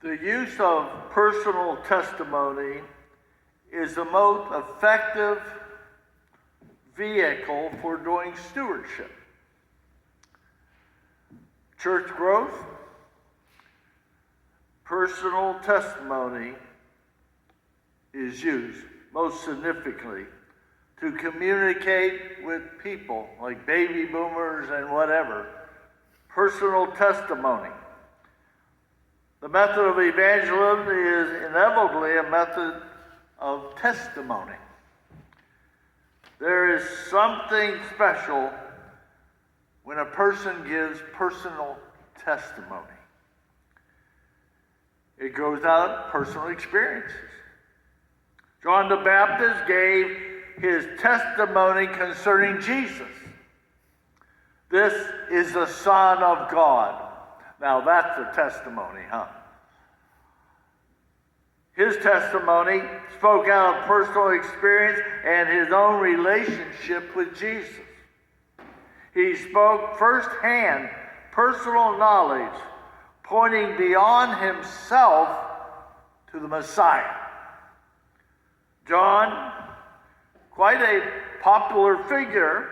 The use of personal testimony is the most effective vehicle for doing stewardship. Church growth, personal testimony is used most significantly to communicate with people like baby boomers and whatever. Personal testimony. The method of evangelism is inevitably a method of testimony. There is something special when a person gives personal testimony. It goes out of personal experiences. John the Baptist gave his testimony concerning Jesus. This is the Son of God. Now that's a testimony, huh? His testimony spoke out of personal experience and his own relationship with Jesus. He spoke firsthand personal knowledge, pointing beyond himself to the Messiah. John, quite a popular figure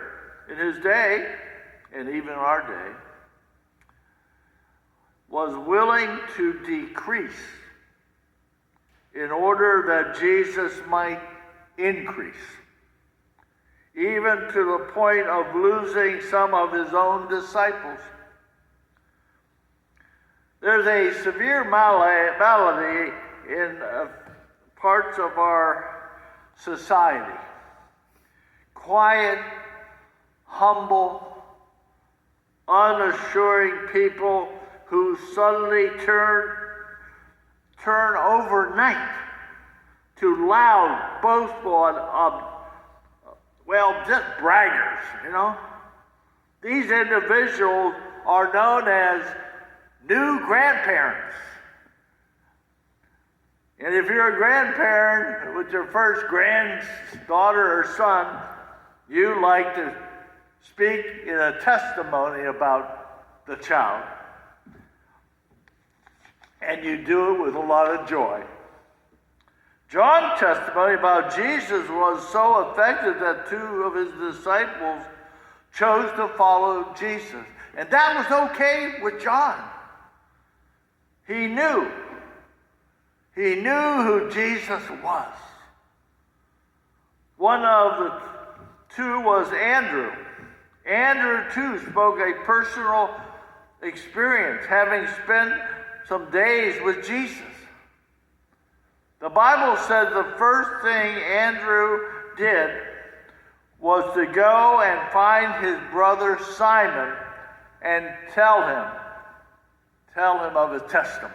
in his day, and even our day, was willing to decrease in order that Jesus might increase, even to the point of losing some of his own disciples. There's a severe malady in parts of our society. Quiet, humble, unassuring people who suddenly turn overnight to loud, boastful, just braggers, you know. These individuals are known as new grandparents. And if you're a grandparent with your first granddaughter or son, you like to speak in a testimony about the child. And you do it with a lot of joy. John's testimony about Jesus was so effective that two of his disciples chose to follow Jesus. And that was okay with John. He knew who Jesus was. One of the two was Andrew. Andrew, too, spoke a personal experience, having spent some days with Jesus. The Bible says the first thing Andrew did was to go and find his brother Simon and tell him of his testimony.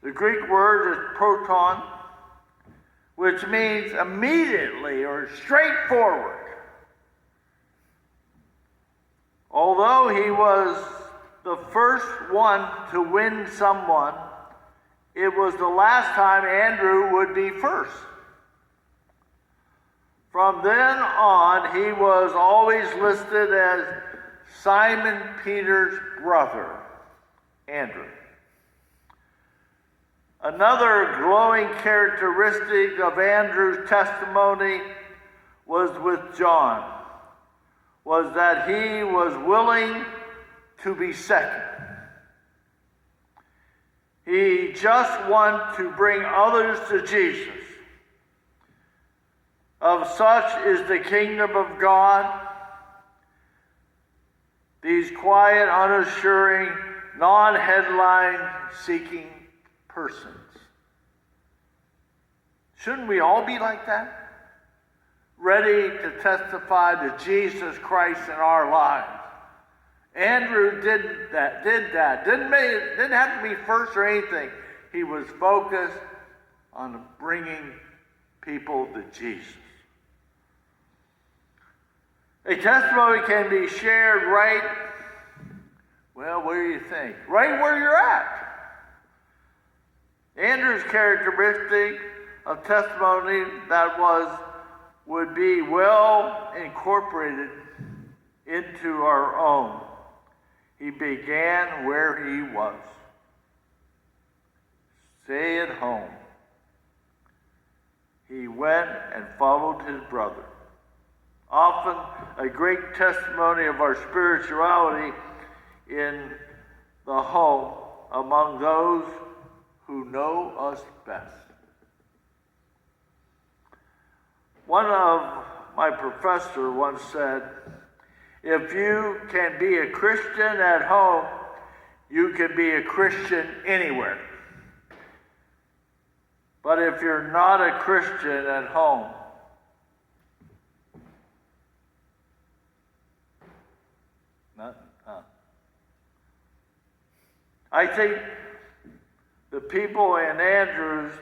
The Greek word is proton, which means immediately or straightforward. Although he was the first one to win someone, it was the last time Andrew would be first. From then on, he was always listed as Simon Peter's brother, Andrew. Another glowing characteristic of Andrew's testimony was with John, was that he was willing to be second. He just wanted to bring others to Jesus. Of such is the kingdom of God. These quiet, unassuring, non-headline seeking persons. Shouldn't we all be like that? Ready to testify to Jesus Christ in our lives. Andrew did that. Didn't have to be first or anything. He was focused on bringing people to Jesus. A testimony can be shared where do you think? Right where you're at. Andrew's characteristic of testimony that was would be well incorporated into our own. He began where he was. Stay at home. He went and followed his brother. Often a great testimony of our spirituality in the home among those who know us best. One of my professors once said, if you can be a Christian at home, you can be a Christian anywhere. But if you're not a Christian at home, I think the people in Andrews,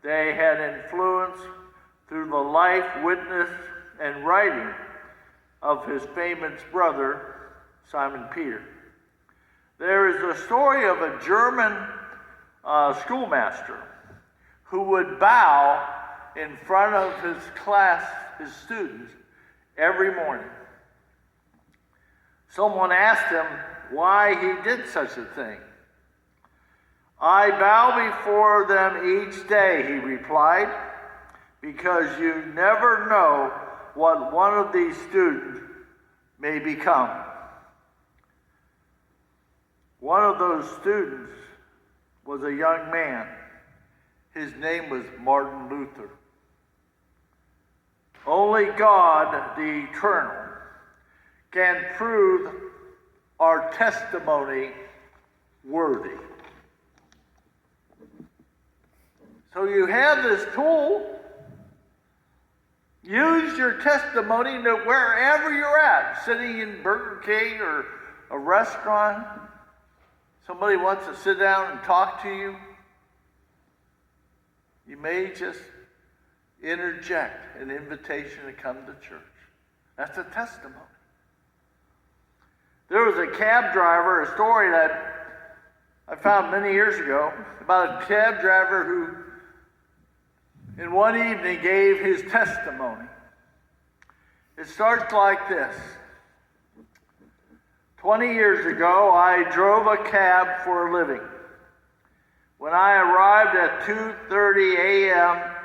they had influence through the life, witness, and writing of his famous brother, Simon Peter. There is a story of a German schoolmaster who would bow in front of his class, his students, every morning. Someone asked him why he did such a thing. I bow before them each day, he replied, because you never know what one of these students may become. One of those students was a young man. His name was Martin Luther. Only God, the Eternal, can prove our testimony worthy. So you have this tool. Use your testimony to wherever you're at, sitting in Burger King or a restaurant. Somebody wants to sit down and talk to you. You may just interject an invitation to come to church. That's a testimony. There was a cab driver, a story that I found many years ago about a cab driver who in one evening gave his testimony. It starts like this. 20 years ago, I drove a cab for a living. When I arrived at 2:30 a.m.,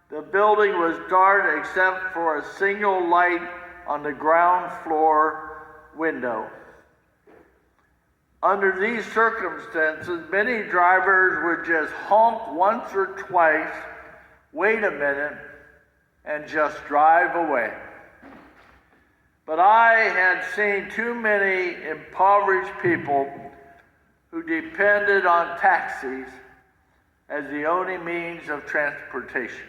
the building was dark except for a single light on the ground floor window. Under these circumstances, many drivers would just honk once or twice, wait a minute, and just drive away. But I had seen too many impoverished people who depended on taxis as the only means of transportation.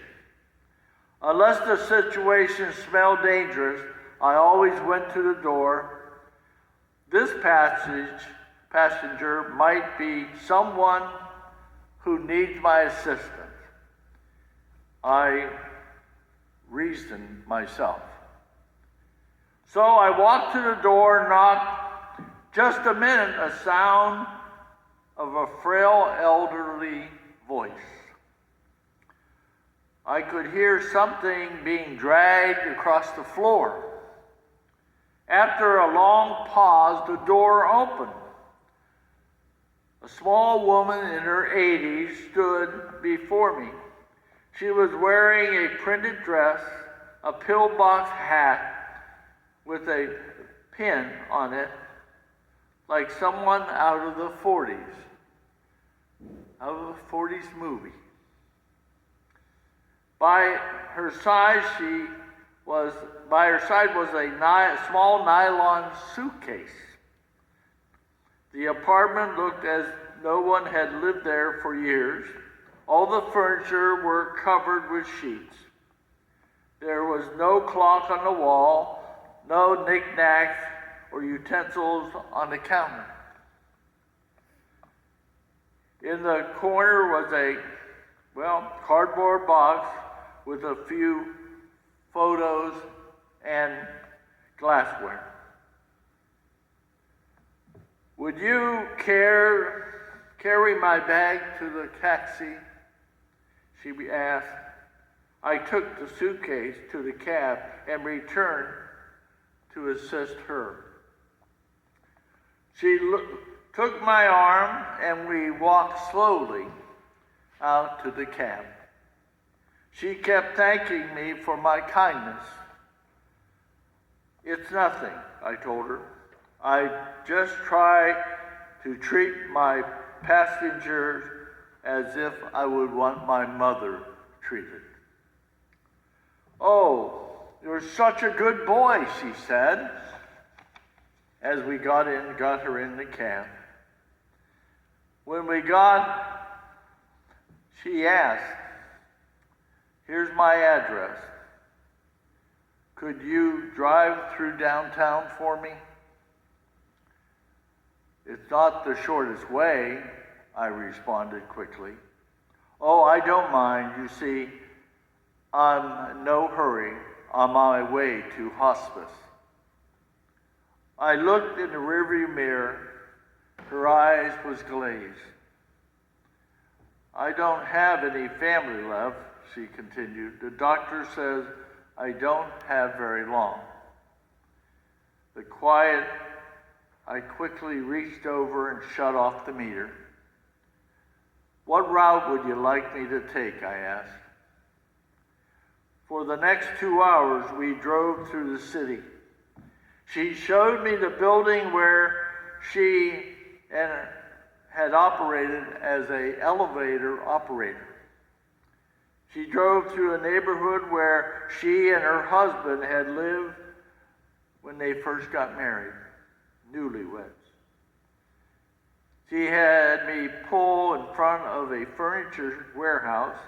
Unless the situation smelled dangerous, I always went to the door. This passenger might be someone who needs my assistance. I reasoned myself. So I walked to the door, knocked. Just a minute, a sound of a frail elderly voice. I could hear something being dragged across the floor. After a long pause, the door opened. A small woman in her 80s stood before me. She was wearing a printed dress, a pillbox hat with a pin on it, like someone out of the 40s, out of the 40s movie. By her side was a small nylon suitcase. The apartment looked as no one had lived there for years. All the furniture were covered with sheets. There was no clock on the wall, no knickknacks or utensils on the counter. In the corner was a, cardboard box with a few photos and glassware. Would you carry my bag to the taxi? She asked. I took the suitcase to the cab and returned to assist her. She took my arm and we walked slowly out to the cab. She kept thanking me for my kindness. It's nothing, I told her. I just try to treat my passengers as if I would want my mother treated. Oh, you're such a good boy, she said, as we got her in the cab. When we got, she asked, here's my address. Could you drive through downtown for me? It's not the shortest way, I responded quickly. Oh, I don't mind. You see, I'm in no hurry on my way to hospice. I looked in the rearview mirror. Her eyes was glazed. I don't have any family left, she continued. The doctor says I don't have very long. The quiet, I quickly reached over and shut off the meter. What route would you like me to take? I asked. For the next 2 hours, we drove through the city. She showed me the building where she had operated as an elevator operator. She drove through a neighborhood where she and her husband had lived when they first got married, newlyweds. She had me pull in front of a furniture warehouse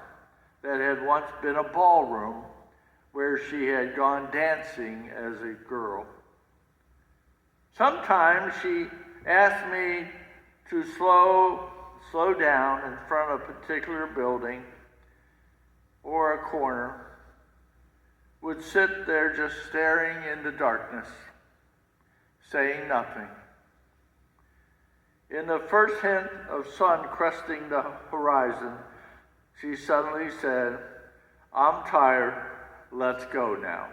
that had once been a ballroom where she had gone dancing as a girl. Sometimes she asked me to slow down in front of a particular building or a corner, would sit there just staring in the darkness, saying nothing. In the first hint of sun cresting the horizon, she suddenly said, I'm tired, let's go now.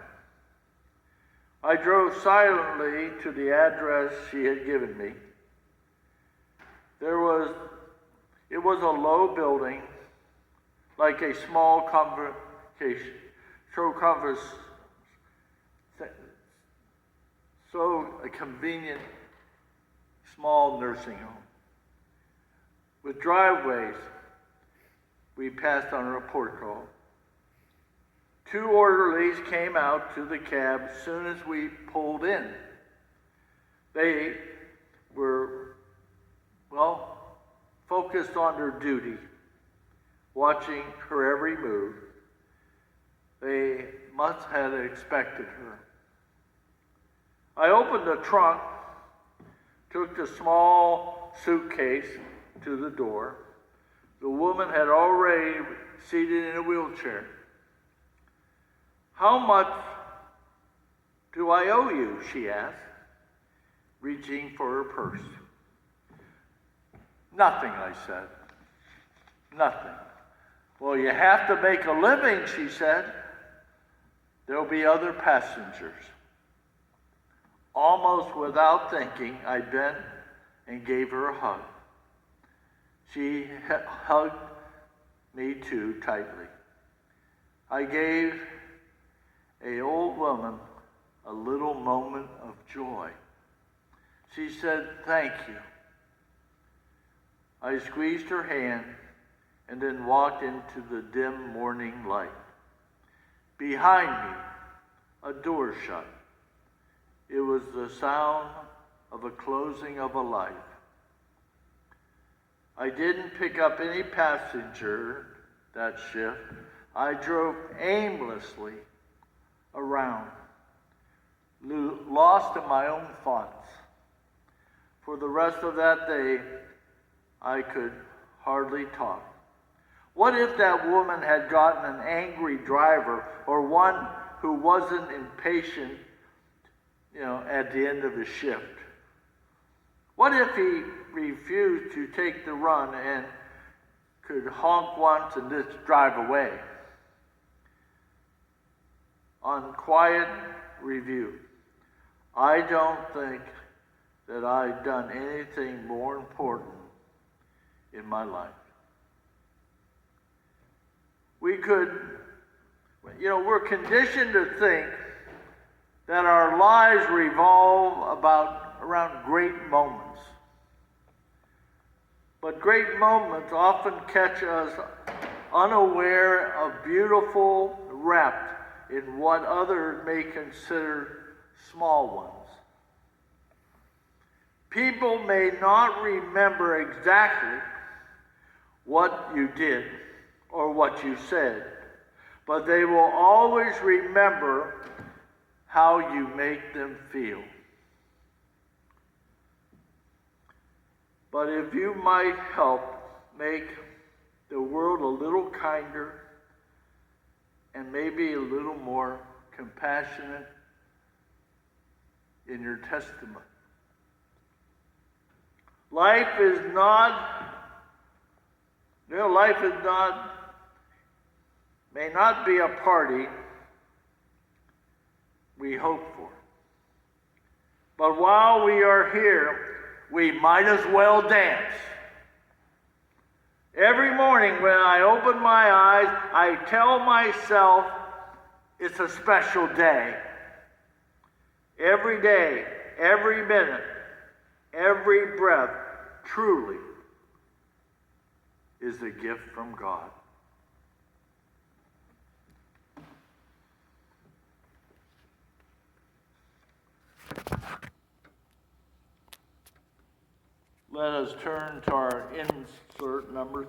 I drove silently to the address she had given me. It was a low building, like a small a convenient small nursing home. With driveways, we passed on a report call. 2 orderlies came out to the cab as soon as we pulled in. They were, focused on their duty, watching her every move. They must have expected her. I opened the trunk, took the small suitcase to the door. The woman had already seated in a wheelchair. How much do I owe you? She asked, reaching for her purse. Nothing, I said. Nothing. Well, you have to make a living, she said. There'll be other passengers. Almost without thinking, I bent and gave her a hug. She hugged me too tightly. I gave an old woman a little moment of joy. She said, thank you. I squeezed her hand and then walked into the dim morning light. Behind me, a door shut. It was the sound of a closing of a life. I didn't pick up any passenger that shift. I drove aimlessly around, lost in my own thoughts. For the rest of that day, I could hardly talk. What if that woman had gotten an angry driver or one who wasn't impatient, at the end of his shift? What if he refused to take the run and could honk once and just drive away? on quiet review, I don't think that I've done anything more important in my life. We're conditioned to think that our lives revolve around great moments. But great moments often catch us unaware of beautiful, wrapped in what others may consider small ones. People may not remember exactly what you did or what you said, but they will always remember how you make them feel. But if you might help make the world a little kinder and maybe a little more compassionate in your testimony. Life may not be a party we hope for. But while we are here, we might as well dance. Every morning when I open my eyes, I tell myself it's a special day. Every day, every minute, every breath truly is a gift from God. Let us turn to our insert number